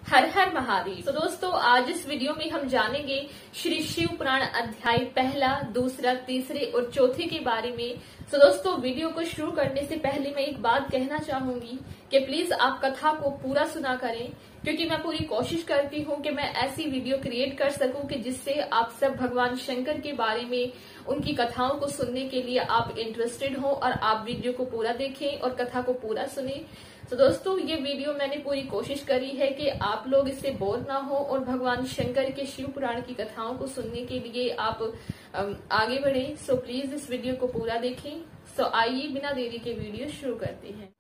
हर हर महादेव। तो दोस्तों आज इस वीडियो में हम जानेंगे श्री शिव पुराण अध्याय पहला, दूसरा, तीसरे और चौथे के बारे में। तो दोस्तों वीडियो को शुरू करने से पहले मैं एक बात कहना चाहूंगी कि प्लीज आप कथा को पूरा सुना करें, क्योंकि मैं पूरी कोशिश करती हूँ कि मैं ऐसी वीडियो क्रिएट कर सकूं कि जिससे आप सब भगवान शंकर के बारे में, उनकी कथाओं को सुनने के लिए आप इंटरेस्टेड हो और आप वीडियो को पूरा देखें और कथा को पूरा सुने। तो दोस्तों ये वीडियो मैंने पूरी कोशिश करी है कि आप लोग इससे बोर ना हो और भगवान शंकर के शिव पुराण की कथाओं को सुनने के लिए आप आगे बढ़े। सो प्लीज इस वीडियो को पूरा देखें। सो आइए बिना देरी के वीडियो शुरू करते हैं।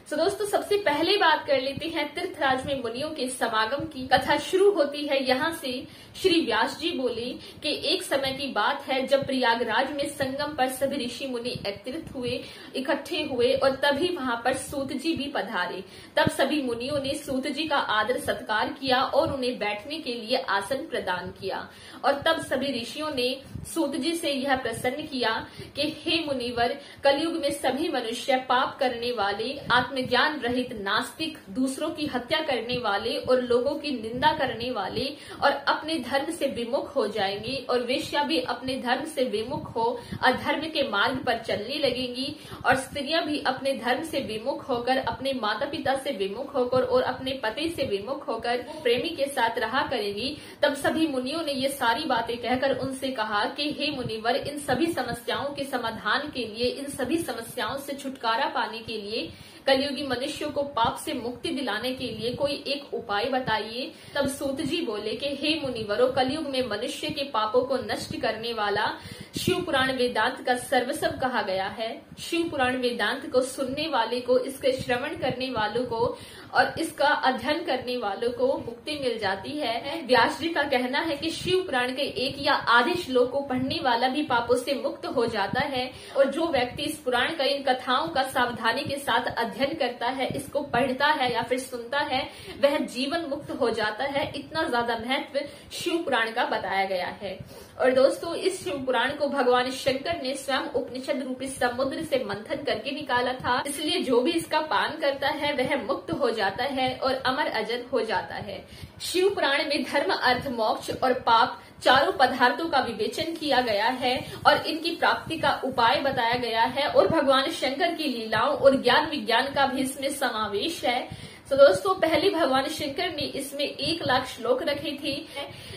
तो दोस्तों सबसे पहले बात कर लेते हैं तीर्थराज में मुनियों के समागम की। कथा शुरू होती है यहाँ से। श्री व्यास जी बोले कि एक समय की बात है जब प्रयागराज में संगम पर सभी ऋषि मुनि एकत्रित हुए, इकट्ठे हुए और तभी वहां पर सूत जी भी पधारे। तब सभी मुनियों ने सूत जी का आदर सत्कार किया और उन्हें बैठने के लिए आसन प्रदान किया। और तब सभी ऋषियों ने सूत जी से यह प्रसन्न किया कि हे मुनिवर, कलयुग में सभी मनुष्य पाप करने वाले, आत्मज्ञान रहित नास्तिक, दूसरों की हत्या करने वाले और लोगों की निंदा करने वाले और अपने धर्म से विमुख हो जाएंगे, और वेश्या भी अपने धर्म से विमुख हो अधर्म के मार्ग पर चलने लगेंगी, और स्त्रियां भी अपने धर्म से विमुख होकर, अपने माता पिता से विमुख होकर और अपने पति से विमुख होकर प्रेमी के साथ रहा करेंगी। तब सभी मुनियों ने ये सारी बातें कहकर उनसे कहा कि हे मुनिवर, इन सभी समस्याओं के समाधान के लिए, इन सभी समस्याओं से छुटकारा पाने के लिए, कलयुगी मनुष्यों को पाप से मुक्ति दिलाने के लिए कोई एक उपाय बताइए। तब सूत जी बोले कि हे मुनिवरों, कलयुग में मनुष्य के पापों को नष्ट करने वाला शिव पुराण वेदांत का सर्वस्व कहा गया है। शिव पुराण वेदांत को सुनने वाले को, इसके श्रवण करने वालों को और इसका अध्ययन करने वालों को मुक्ति मिल जाती है। व्यास जी का कहना है कि शिव पुराण के एक या आधे श्लोक को पढ़ने वाला भी पापों से मुक्त हो जाता है, और जो व्यक्ति इस पुराण का, इन कथाओं का सावधानी के साथ अध्ययन करता है, इसको पढ़ता है या फिर सुनता है, वह जीवन मुक्त हो जाता है। इतना ज्यादा महत्व शिव पुराण का बताया गया है। और दोस्तों इस शिव पुराण को भगवान शंकर ने स्वयं उपनिषद रूपी समुद्र से मंथन करके निकाला था, इसलिए जो भी इसका पान करता है वह मुक्त हो जाता है और अमर अजर हो जाता है। शिव पुराण में धर्म, अर्थ, मोक्ष और पाप चारों पदार्थों का विवेचन किया गया है और इनकी प्राप्ति का उपाय बताया गया है, और भगवान शंकर की लीलाओं और ज्ञान विज्ञान का भी इसमें समावेश है। तो दोस्तों पहले भगवान शंकर ने इसमें 1 लाख श्लोक रखे थे,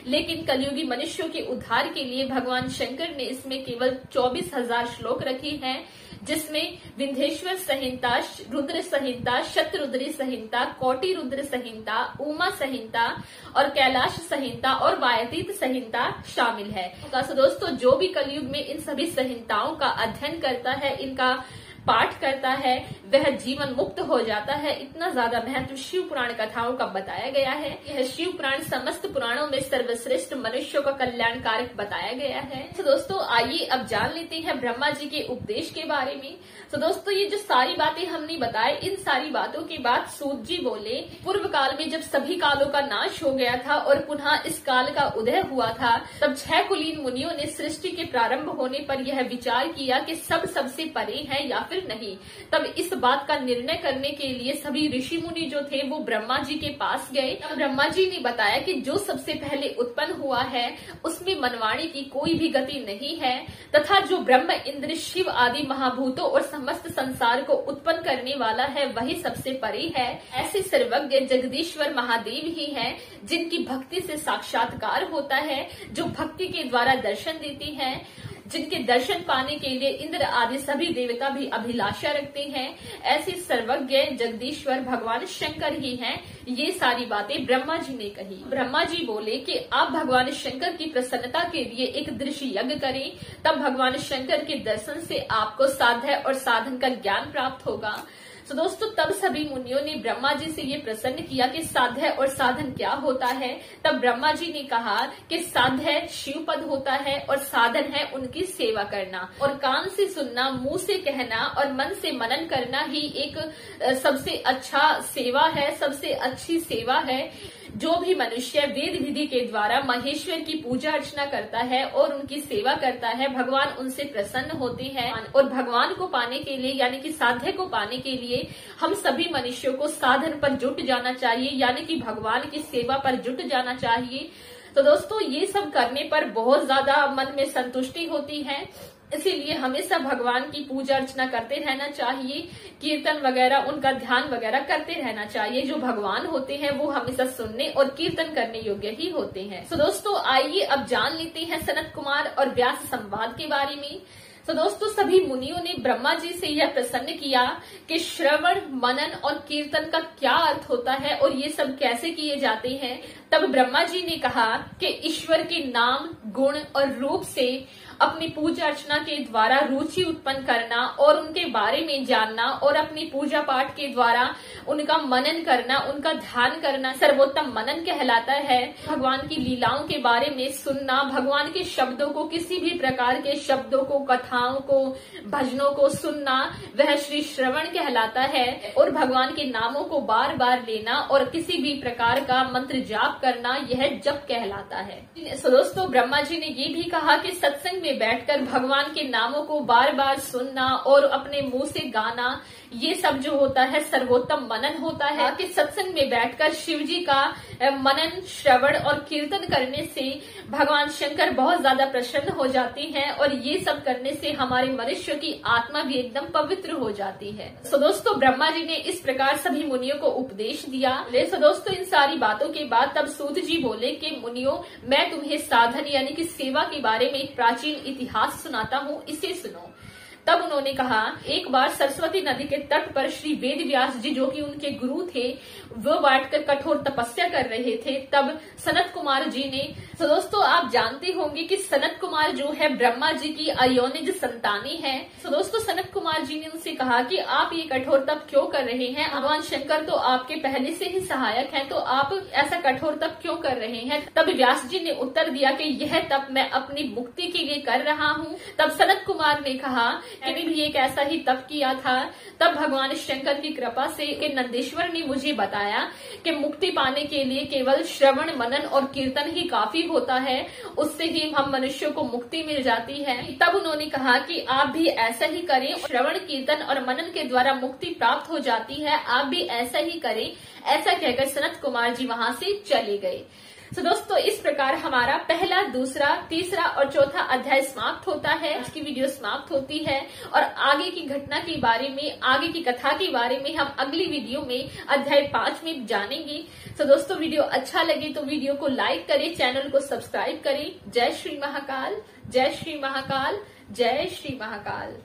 लेकिन कलयुगी मनुष्यों के उद्धार के लिए भगवान शंकर ने इसमें केवल 24,000 श्लोक रखे हैं, जिसमें विंध्येश्वर संहिता, रुद्र संहिता, शतरुद्री संहिता, कोटि रुद्र संहिता, उमा संहिता और कैलाश संहिता और वायतीत संहिता शामिल है। तो दोस्तों जो भी कलयुग में इन सभी संहिताओं का अध्ययन करता है, इनका पाठ करता है, वह जीवन मुक्त हो जाता है। इतना ज्यादा महत्व शिव पुराण कथाओं का बताया गया है। यह शिव पुराण समस्त पुराणों में सर्वश्रेष्ठ, मनुष्यों का कल्याण कारक बताया गया है। तो दोस्तों आइए अब जान लेते हैं ब्रह्मा जी के उपदेश के बारे में। तो दोस्तों ये जो सारी बातें हमने बताई, इन सारी बातों के बाद सूत जी बोले, पूर्व काल में जब सभी कालों का नाश हो गया था और पुनः इस काल का उदय हुआ था, तब 6 कुलीन मुनियों ने सृष्टि के प्रारंभ होने पर यह विचार किया कि सब सबसे परे है या फिर नहीं। तब इस बात का निर्णय करने के लिए सभी ऋषि मुनि जो थे वो ब्रह्मा जी के पास गए। तब ब्रह्मा जी ने बताया कि जो सबसे पहले उत्पन्न हुआ है उसमें मनवाणी की कोई भी गति नहीं है, तथा जो ब्रह्म, इंद्र, शिव आदि महाभूतों और समस्त संसार को उत्पन्न करने वाला है वही सबसे परे है। ऐसे सर्वज्ञ जगदीश्वर महादेव ही हैं, जिनकी भक्ति से साक्षात्कार होता है, जो भक्ति के द्वारा दर्शन देती हैं, जिनके दर्शन पाने के लिए इंद्र आदि सभी देवता भी अभिलाषा रखते हैं। ऐसे सर्वज्ञ जगदीश्वर भगवान शंकर ही हैं। ये सारी बातें ब्रह्मा जी ने कही। ब्रह्मा जी बोले कि आप भगवान शंकर की प्रसन्नता के लिए एक दृश्य यज्ञ करें, तब भगवान शंकर के दर्शन से आपको साध्य और साधन का ज्ञान प्राप्त होगा। तो दोस्तों तब सभी मुनियों ने ब्रह्मा जी से ये प्रसन्न किया कि साध्य और साधन क्या होता है। तब ब्रह्मा जी ने कहा कि साध्य शिव पद होता है और साधन है उनकी सेवा करना, और कान से सुनना, मुंह से कहना और मन से मनन करना ही एक सबसे अच्छा सेवा है, सबसे अच्छी सेवा है। जो भी मनुष्य वेद विधि के द्वारा महेश्वर की पूजा अर्चना करता है और उनकी सेवा करता है, भगवान उनसे प्रसन्न होते हैं और भगवान को पाने के लिए यानी कि साध्य को पाने के लिए लिए हम सभी मनुष्यों को साधन पर जुट जाना चाहिए, यानी कि भगवान की सेवा पर जुट जाना चाहिए। तो दोस्तों ये सब करने पर बहुत ज्यादा मन में संतुष्टि होती है, इसीलिए हमेशा भगवान की पूजा अर्चना करते रहना चाहिए, कीर्तन वगैरह उनका ध्यान वगैरह करते रहना चाहिए। जो भगवान होते हैं वो हमेशा सुनने और कीर्तन करने योग्य ही होते हैं। तो दोस्तों आइए अब जान लेते हैं सनत कुमार और व्यास संवाद के बारे में। तो दोस्तों सभी मुनियों ने ब्रह्मा जी से यह प्रसन्न किया कि श्रवण, मनन और कीर्तन का क्या अर्थ होता है और ये सब कैसे किए जाते हैं। तब ब्रह्मा जी ने कहा कि ईश्वर के नाम, गुण और रूप से अपनी पूजा अर्चना के द्वारा रुचि उत्पन्न करना और उनके बारे में जानना और अपनी पूजा पाठ के द्वारा उनका मनन करना, उनका ध्यान करना सर्वोत्तम मनन कहलाता है। भगवान की लीलाओं के बारे में सुनना, भगवान के शब्दों को, किसी भी प्रकार के शब्दों को, कथाओं को, भजनों को सुनना, वह श्री श्रवण कहलाता है। और भगवान के नामों को बार बार लेना और किसी भी प्रकार का मंत्र जाप करना, यह जप कहलाता है। तो दोस्तों ब्रह्मा जी ने ये भी कहा कि सत्संग में बैठकर भगवान के नामों को बार बार सुनना और अपने मुंह से गाना, ये सब जो होता है सर्वोत्तम मनन होता है। कि सत्संग में बैठकर शिव जी का मनन, श्रवण और कीर्तन करने से भगवान शंकर बहुत ज्यादा प्रसन्न हो जाते हैं और ये सब करने से हमारे मनुष्य की आत्मा भी एकदम पवित्र हो जाती है। तो दोस्तों ब्रह्मा जी ने इस प्रकार सभी मुनियों को उपदेश दिया। तो दोस्तों इन सारी बातों के बाद तब सूत जी बोले कि मुनियों, मैं तुम्हें साधन यानी कि सेवा के बारे में एक प्राचीन इतिहास सुनाता हूँ, इसे सुनो। तब उन्होंने कहा, एक बार सरस्वती नदी के तट पर श्री वेद व्यास जी, जो कि उनके गुरु थे, वो बैठकर कठोर तपस्या कर रहे थे। तब सनत कुमार जी ने, तो दोस्तों आप जानते होंगे कि सनत कुमार जो है ब्रह्मा जी की अयोनिज संतानी है। तो दोस्तों सनत कुमार जी ने उनसे कहा कि आप ये कठोर तप क्यों कर रहे हैं? भगवान शंकर तो आपके पहले से ही सहायक हैं, तो आप ऐसा कठोर तप क्यों कर रहे हैं? तब व्यास जी ने उत्तर दिया कि यह तप मैं अपनी मुक्ति के लिए कर रहा हूँ। तब सनत कुमार ने कहा, मैंने भी एक ऐसा ही तप किया था। तब भगवान शंकर की कृपा से नंदीश्वर ने मुझे बताया कि मुक्ति पाने के लिए केवल श्रवण, मनन और कीर्तन ही काफी होता है, उससे ही हम मनुष्यों को मुक्ति मिल जाती है। तब उन्होंने कहा कि आप भी ऐसा ही करें, श्रवण, कीर्तन और मनन के द्वारा मुक्ति प्राप्त हो जाती है, आप भी ऐसा ही करें। ऐसा कहकर सनत कुमार जी वहां से चले गए। तो दोस्तों इस प्रकार हमारा पहला, दूसरा, तीसरा और चौथा अध्याय समाप्त होता है। आज की वीडियो समाप्त होती है और आगे की घटना के बारे में, आगे की कथा के बारे में हम अगली वीडियो में अध्याय 5 में जानेंगे। तो दोस्तों वीडियो अच्छा लगे तो वीडियो को लाइक करें, चैनल को सब्सक्राइब करें। जय श्री महाकाल, जय श्री महाकाल, जय श्री महाकाल।